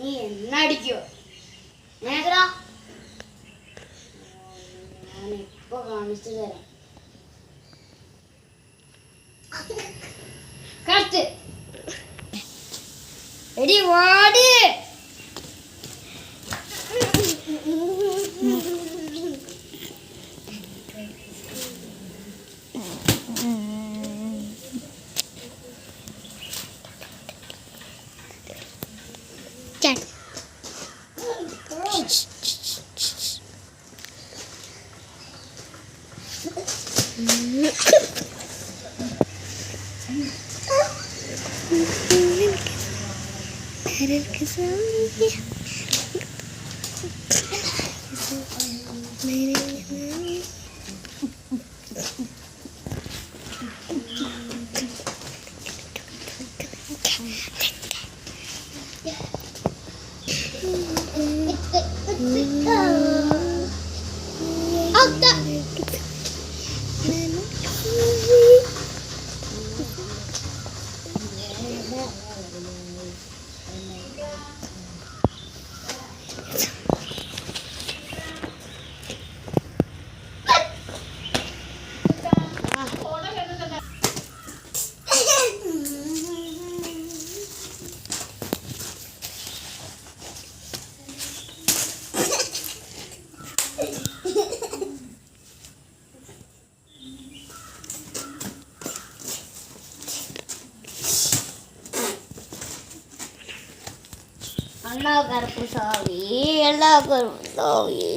നീ എന്നടിക്കോ? ഞാനിപ്പോ കാണിച്ചു തരാം. കറക്റ്റ്. എടി വാടി. Hello, Karpu Sawi. Hello, Karpu Sawi.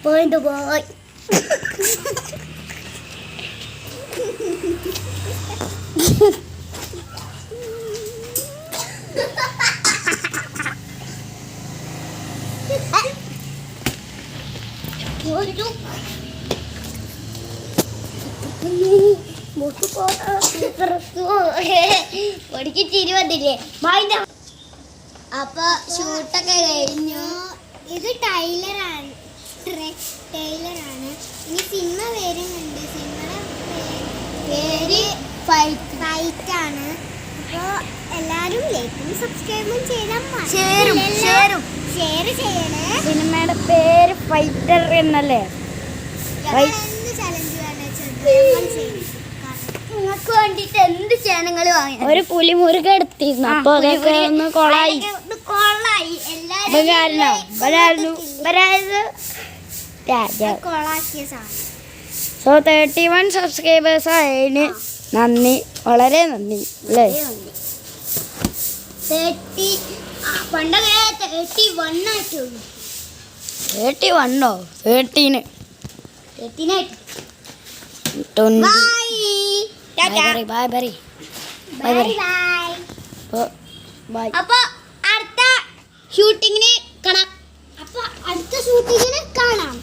Point the boy. ചിരി വന്നില്ലേ? അപ്പൊ ഷൂട്ടൊക്കെ കഴിഞ്ഞു. ഇത് ടൈലറാണ്. ഇനി സിനിമ വരുന്നുണ്ട്. സിനിമയുടെ പേര് ഫൈറ്റ് ആണ്. അപ്പോൾ എല്ലാവരും ലൈക്കും സബ്സ്ക്രൈബും ചെയ്താൽ ഷെയർ ചെയ്യണേ. സിനിമയുടെ പേര് ഫൈറ്റർ എന്നല്ലേ? നിങ്ങൾക്ക് വേണ്ടിട്ട് എന്ത് ചാനങ്ങൾ വാങ്ങി ഒരു പുലിമുരുക എടുത്തിരുന്നു. അപ്പൊ അതൊക്കെ ഒന്ന് കൊളായി. സോ 31 സബ്സ്ക്രൈബേഴ്സ് ആയതിന് നന്ദി, വളരെ നന്ദി അല്ലേ? 31 13 അപ്പൊ അടുത്ത ഷൂട്ടിങ്ങിന് കാണാം.